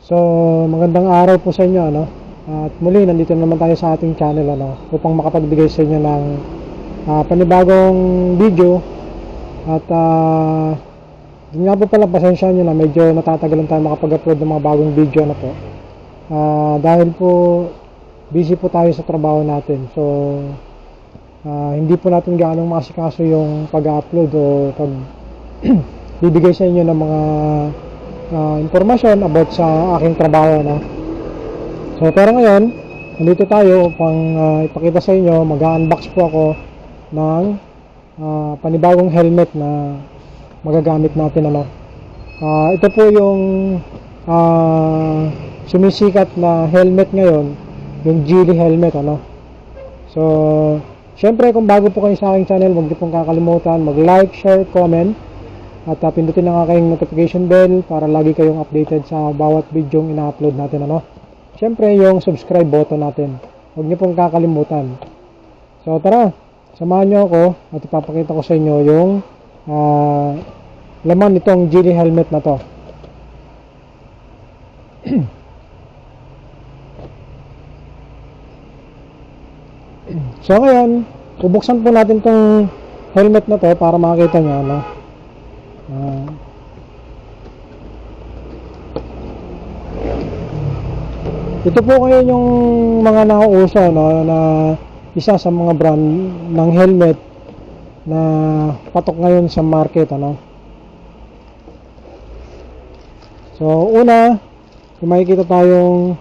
So, magandang araw po sa inyo, ano? At muli, nandito naman tayo sa ating channel, ano? Upang makapagbigay sa inyo ng panibagong video. At, yun nga po pala, pasensya nyo na medyo natatagalan tayo makapag-upload ng mga bagong video, na po. Dahil po, busy po tayo sa trabaho natin. So, hindi po natin gaanong masikaso yung pag-upload o pag bibigay sa inyo ng mga information about sa aking trabaho, no? So pero ngayon nandito tayo upang ipakita sa inyo, mag-unbox po ako ng panibagong helmet na magagamit natin, ano? Ito po yung sumisikat na helmet ngayon, yung Geely helmet, ano? So syempre, kung bago po kayo sa aking channel, huwag niyo pong kakalimutan mag-like, share, comment, at pindutin ang aking notification bell para lagi kayong updated sa bawat video yung ina-upload natin, ano. Siyempre, yung subscribe button natin, huwag niyo pong kakalimutan. So tara, samahan niyo ako at ipapakita ko sa inyo yung laman nitong Geely helmet na to. So ngayon, bubuksan po natin tong helmet na to para makita niyo, ano. Ito po ngayon yung mga nauuso, no, na isa sa mga brand ng helmet na patok ngayon sa market, ano. So una, may makikita tayong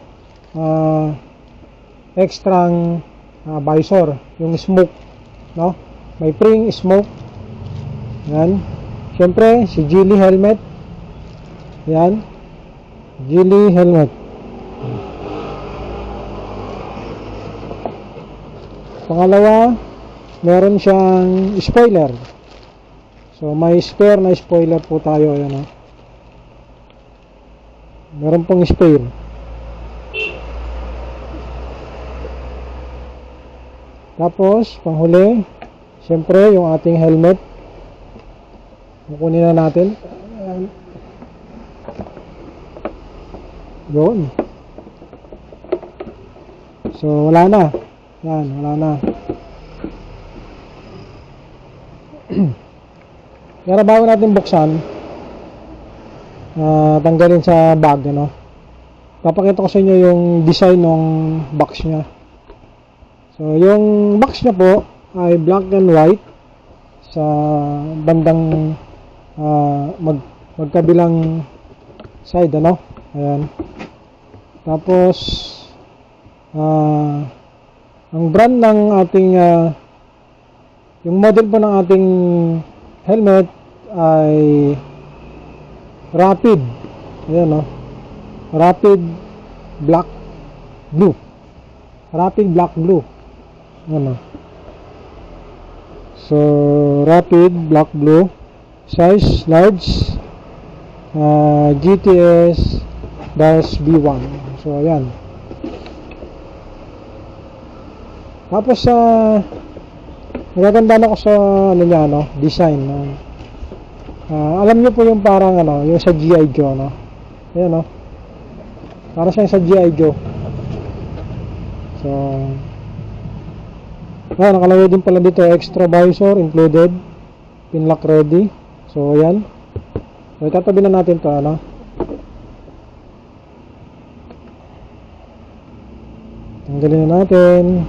extrang visor, yung smoke, no, may spring smoke. Yan. Siyempre, si Geely helmet. Yan. Geely helmet. Pangalawa, meron siyang spoiler. So, may spare na spoiler po tayo. Ayan, oh. Meron pong spare. Tapos, panghuli, siyempre, yung ating helmet. Kukunin na natin. Yun. So wala na. Yan, wala na. Pero bago natin buksan, tanggalin sa bag, ano. Papakita ko sa inyo yung design ng box niya. So yung box niya po ay black and white sa bandang magkabilang side, ano. Ayan. Tapos ang brand ng ating yung model po ng ating helmet ay Rapid. Ayan, no. Rapid Black Blue. Rapid Black Blue. Ayan, no. So Rapid Black Blue, size large, GTS-B1. So ayan. Tapos nagaganda na ako sa ano niya, no, design. Alam niyo po yung parang ano, yung sa G.I. Joe, no. Ayan, no. Para siyang sa G.I. Joe. So nakalagay din pala dito extra visor included, pin lock ready. So ayan. So itatabi na natin to, ano. Tanggalin na natin.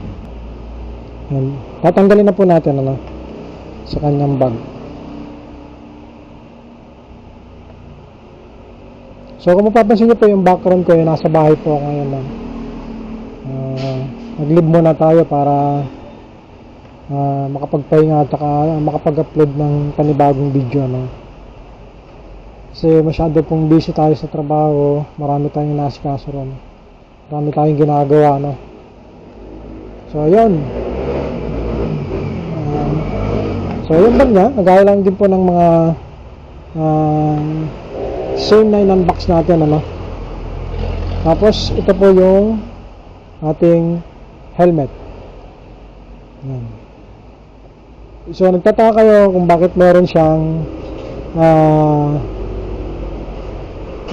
Ayan. Tatanggalin na po natin, ano, sa kanyang bag. So kung mapapansin nyo po yung background ko, yung nasa bahay po ako ngayon, no. Nag-leave muna tayo para makapagpahinga at makapag-upload ng panibagong video, no. Kasi masyado pong busy tayo sa trabaho, marami tayong nasikaso ron, marami tayong ginagawa, no. So ayun. So yun ba nga, nagaya lang din po ng mga same na in-unbox natin, ano. Tapos ito po yung ating helmet. Ayan. So nagtataka kayo kung bakit meron siyang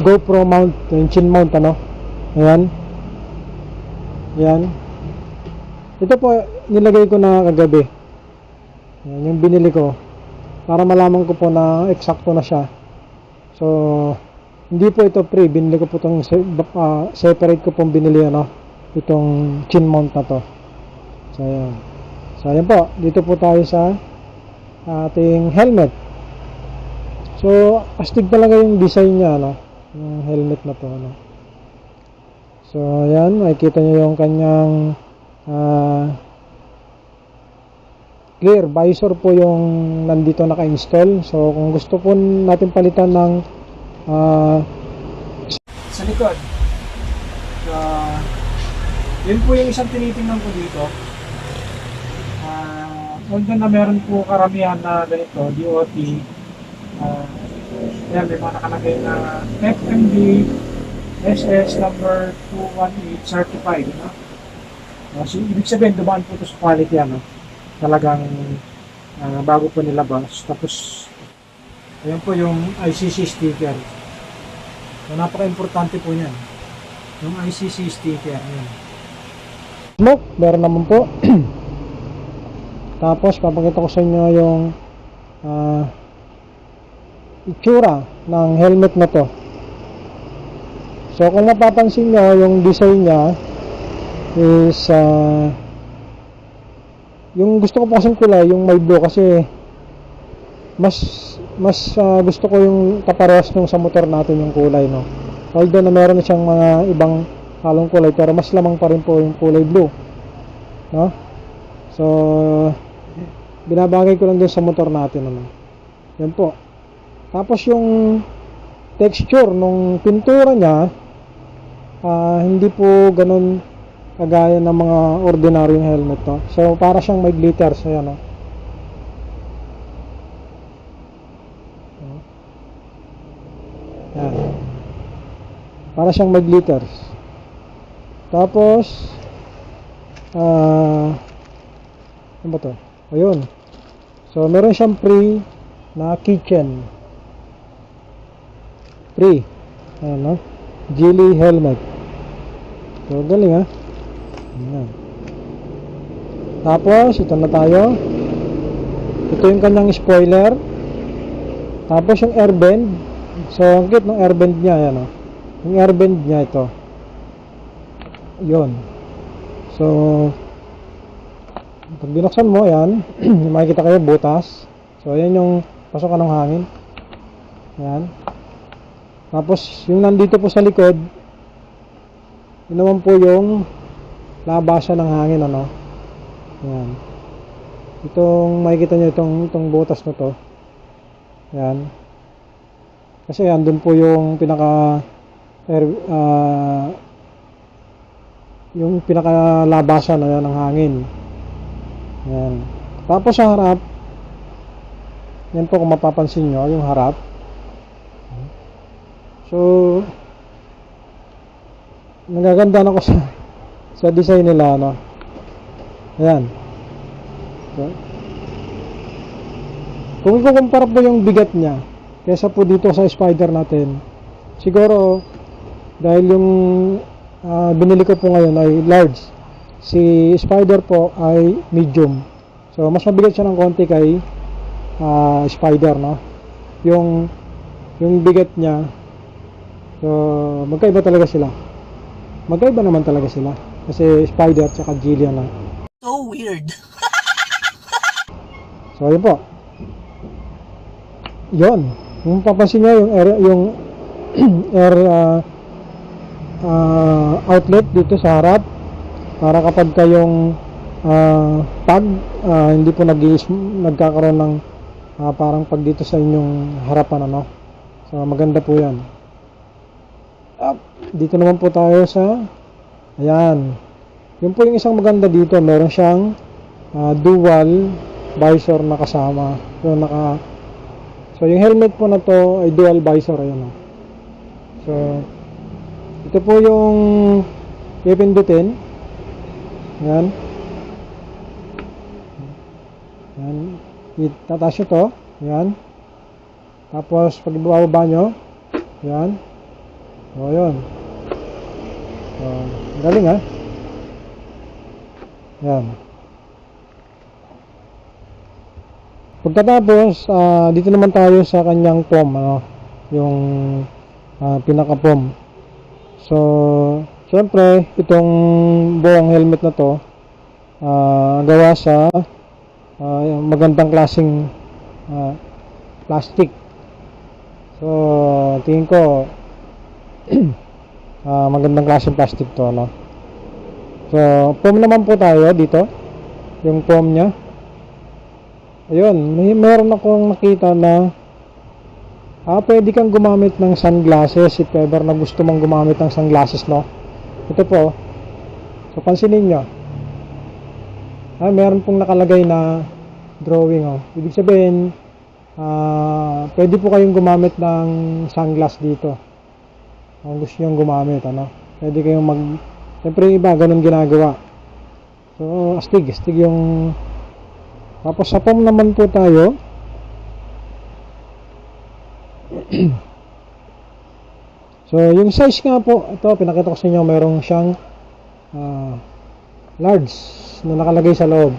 GoPro mount, yung chin mount, ano. Ayan. Ayan. Ito po, nilagay ko na kagabi. Ayan, yung binili ko. Para malaman ko po na eksakto na siya. So, hindi po ito free. Binili ko po itong separate ko pong binili, ano, itong chin mount na to. So, ayan. So, ayan po. Dito po tayo sa ating helmet. So, astig talaga yung design niya, ano, yung helmet na to, ano. So, ayan. Makikita nyo yung kanyang clear visor po yung nandito naka-install. So kung gusto po natin palitan ng sa likod, yun po yung isang tinitingnan ko dito. Although na meron po karamihan na ganito, DOT, yan, may mga nakalagay na FMB SS number 218 certified, no? So, ibig sabihin, dumaan po ito sa quality, ano? Talagang bago po nilabas. Tapos, ayan po yung ICC sticker. So, napaka-importante po yan. Yung ICC sticker. Ayan. Smoke, meron naman po. Tapos, papakita ko sa inyo yung itsura ng helmet na to. So, kung mapapansin nyo, yung design niya is yung gusto ko po kasing kulay, yung may blue, kasi mas gusto ko yung kaparehas nung sa motor natin yung kulay, no. Although na meron na siyang mga ibang halong kulay, pero mas lamang pa rin po yung kulay blue, no. So binabagay ko lang din sa motor natin, ano. Yan po. Tapos yung texture nung pintura niya, hindi po ganun kagaya ng mga ordinaryong helmet, to. So para siyang may glitters, ayan, no? Ayan. Para siyang may glitters. Tapos ano ba to? Ayun. So meron siyang free na keychain. Free. Ayan, no? Geely helmet. So galing, ha. Ayan. Tapos ito na tayo. Ito yung kanyang spoiler. Tapos yung airbend. So ang cute ng airbend niya, ayan, no? Yung airbend niya ito. Yun. So pag binuksan mo, ayan, makikita kayo butas. So ayan yung pasokan ng hangin. Ayan. Tapos yung nandito po sa likod, yun naman po yung labasan ng hangin, ano. Ayan. Itong makikita nyo, itong butas na to. Ayan. Kasi andun po yung yung pinakalabasan, ayan, ng hangin. Ayan. Tapos sa harap, yan po, kung mapapansin nyo, yung harap. So nagaganda na ako sa design nila, no. Ayan. So, kung ikukumpara po yung bigat niya kesa po dito sa Spider natin, siguro dahil yung binili ko po ngayon ay large, si Spider po ay medium. So mas mabigat siya ng konti kay Spider, no. Yung bigat niya, so magkaiba talaga sila. Magkaiba naman talaga sila. Kasi Spider at saka Geely, na. So weird. So ayun po. Yun. Kung papansin nyo, yung air outlet dito sa harap, para kapag kayong hindi po nagkakaroon ng parang pag dito sa inyong harapan, ano. So maganda po yan. Dito naman po tayo sa, ayan, yun po yung isang maganda dito, meron siyang dual visor na kasama. So yung helmet po na to ay dual visor, ayan, oh. So ito po yung pipindutin, ayan, ayan, itataas nyo to, ayan. Tapos pag ibababa nyo, ayan, O, yun. So, galing ha. Yan. Pagkatapos, dito naman tayo sa kanyang pom, ano, yung pinaka-pom. So, syempre, itong buong helmet na to, gawa sa magandang klaseng plastic. So, tingin ko, magandang klaseng plastic to, ano. So, pom naman po tayo dito, yung pom nya. Ayun, meron akong nakita na pwede kang gumamit ng sunglasses if ever na gusto mong gumamit ng sunglasses, no? Ito po. So, pansinin nyo. Meron pong nakalagay na drawing, oh. Ibig sabihin, pwede po kayong gumamit ng sunglass dito. Kung gusto nyo gumamit, ano? Pwede kayong siyempre yung iba, ganun ginagawa. So, astig yung. Tapos sa pom naman po tayo. So, yung size nga po, ito, pinakita ko sa inyo, merong siyang large na nakalagay sa loob.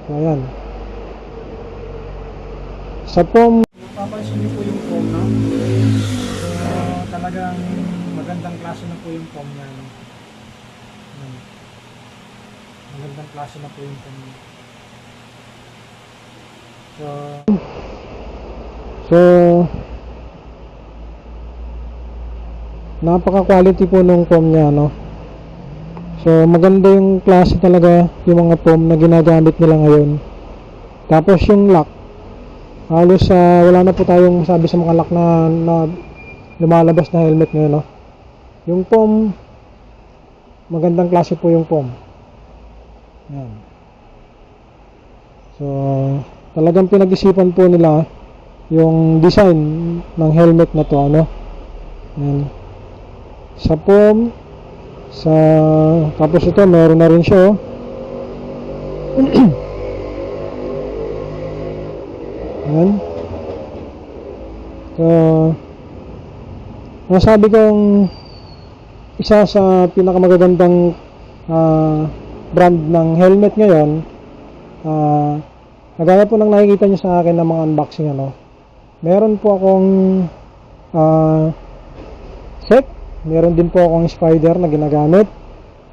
So, ayan. Sa pom, papansin niyo po yung pom, no? So, talagang magandang klase na po yung pom niya, no? Magandang klase na po yung pom niya. So, napaka-quality po nung foam niya, no? So, maganda yung klase talaga, yung mga foam na ginagamit nila ngayon. Tapos yung lock, halos wala na po tayong masabi sa mga lock na lumalabas na helmet ngayon, no? Yung foam, magandang klase po yung foam. Yan. So, talagang pinag-isipan po nila yung design ng helmet na to, ano? Yan. Sa foam, tapos ito meron na rin siya, oh. Yan. So, masabi kong isa sa pinakamagagandang brand ng helmet ngayon, kagaya po nang nakikita nyo sa akin ng mga unboxing, ano, meron po akong set, meron din po akong spider na ginagamit,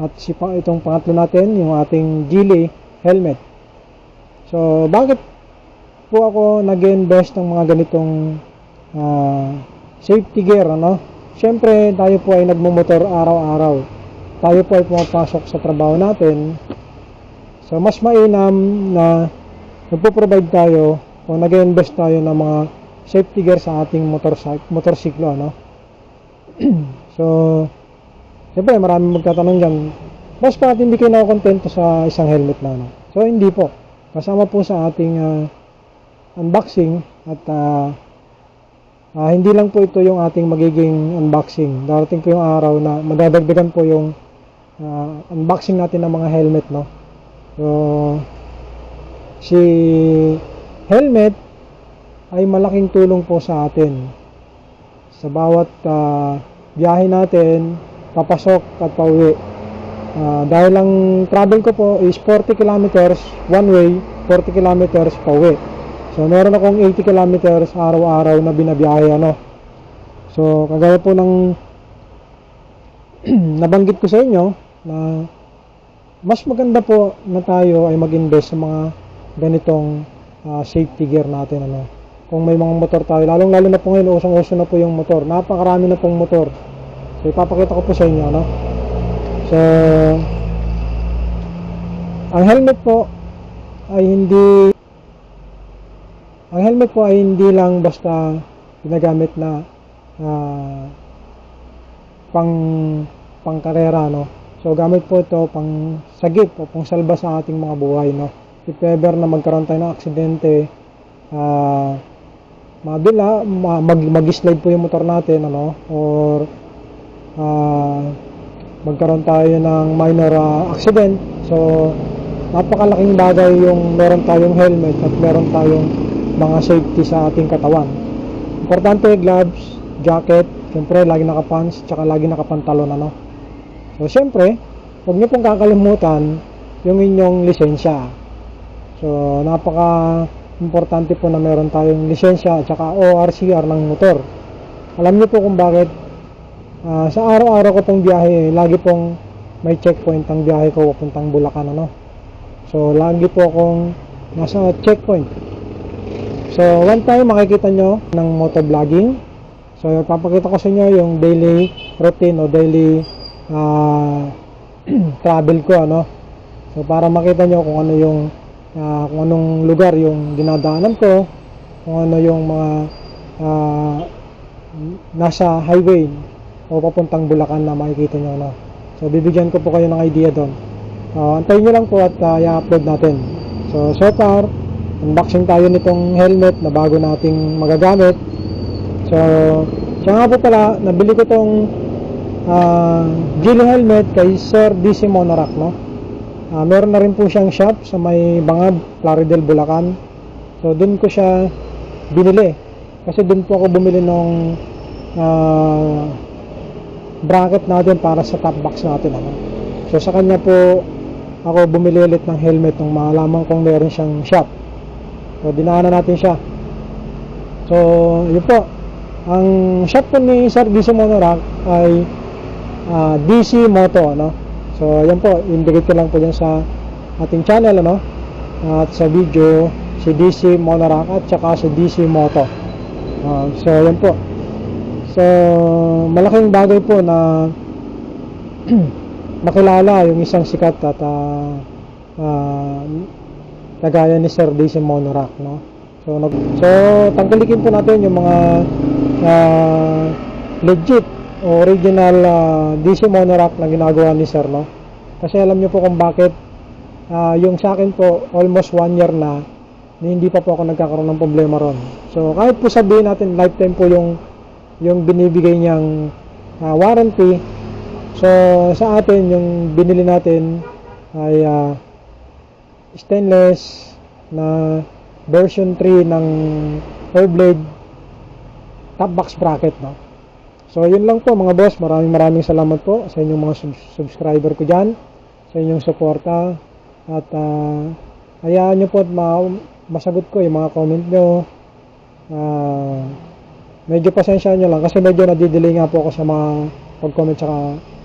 at itong pangatlo natin, yung ating Gili helmet. So, bakit po ako nag-invest ng mga ganitong safety gear, ano? Siyempre, tayo po ay nagmumotor araw-araw. Tayo po ay pumapasok sa trabaho natin. So, mas mainam na nagpo-provide tayo o nag-invest tayo ng mga safety gear sa ating motorsiklo, ano? So, siyempre, maraming magtatanong dyan, bakit hindi kayo nakokontento sa isang helmet na, ano? So, hindi po. Kasama po sa ating unboxing at hindi lang po ito yung ating magiging unboxing. Darating po yung araw na madadagdagan po yung unboxing natin ng mga helmet, no? So, si helmet ay malaking tulong po sa atin sa bawat biyahe natin, papasok at pauwi. Dahil ang travel ko po is 40 kilometers one way, 40 kilometers pauwi. So, meron akong 80 kilometers araw-araw na binabiyahe, ano. So, kagaya po ng nabanggit ko sa inyo na mas maganda po na tayo ay mag-invest sa mga ganitong safety gear natin, ano. Kung may mga motor tayo, lalong-lalo na po ngayon, usong-uso na po yung motor. Napakarami na pong motor. So, ipapakita ko po sa inyo, ano. So, ang helmet po ay hindi lang basta ginagamit na pang karera, no. So, gamit po ito pang sagip o pang salba sa ating mga buhay, no. If ever na magkaroon tayo ng aksidente, mag-slide po yung motor natin, ano, or magkaroon tayo ng minor accident. So, napakalaking bagay yung meron tayong helmet at meron tayong mga safety sa ating katawan. Importante, gloves, jacket, Siyempre, lagi naka-pants, tsaka lagi nakapantalon, ano. So, siyempre, huwag niyo pong kakalimutan yung inyong lisensya. So, napaka-importante po na meron tayong lisensya at tsaka ORCR ng motor. Alam niyo po kung bakit sa araw-araw ko pong biyahe, lagi pong may checkpoint ang biyahe ko papuntang Bulacan, ano. So, lagi po akong nasa checkpoint. So, one time makikita nyo ng motovlogging. So, papakita ko sa inyo yung daily routine o daily travel ko, ano. So, para makita nyo kung ano yung kung anong lugar yung dinadaanan ko, kung ano yung mga nasa highway o papuntang Bulacan na makikita nyo, no? So, bibigyan ko po kayo ng idea doon. Antayin nyo lang po at i-upload natin. So far, unboxing tayo nitong helmet na bago nating magagamit. So, siya nga po pala, nabili ko tong Geely helmet kay Sir DC Monorack, no? Meron na rin po siyang shop sa may Bangab, Plaridel, Bulacan. So, doon ko siya binili. Kasi doon po ako bumili ng bracket natin para sa top box natin, ano. So sa kanya po ako bumili ulit ng helmet nung malaman kong meron siyang shop. So dinaanan natin siya. So yun po, ang shop po ni Sir DC Monorack ay DC Moto, ano. So yan po, indicate ko lang po dyan sa ating channel, ano, at sa video, si DC Monorack at saka si DC Moto. So yan po. So, malaking bagay po na nakilala yung isang sikat at kagaya ni Sir DC Monorack, no? So, tangkilikin po natin yung mga legit o original DC Monorack na ginagawa ni Sir, no? Kasi alam niyo po kung bakit yung sa akin po almost 1 year na hindi pa po ako nagkakaroon ng problema ron. So, kahit po sabihin natin lifetime po yung binibigay niyang warranty. So sa atin yung binili natin ay stainless na version 3 ng Airblade top box bracket, no? So yun lang po mga boss, maraming salamat po sa inyong mga subscriber ko dyan, sa inyong suporta, at hayaan nyo po at masagot ko yung mga comment nyo. Medyo pasensya nyo lang kasi medyo nadidelay nga po ako sa mga pag-comment, saka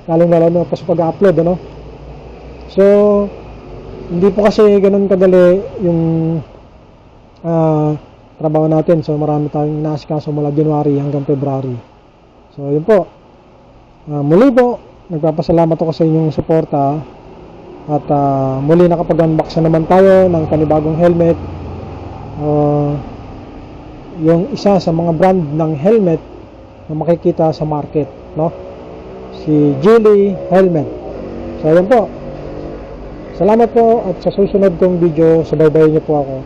lalong-lalo na po sa pag-upload, ano. So hindi po kasi ganun kadali yung trabaho natin. So marami tayong inaasikaso mula January hanggang February. So yun po, muli po nagpapasalamat ako sa inyong suporta. At muli nakapag-unbox na naman tayo ng panibagong helmet. Yung isa sa mga brand ng helmet na makikita sa market, no? Si Geely helmet. So ayun po. Salamat po, at sa susunod kong video, subaybayan niyo po ako.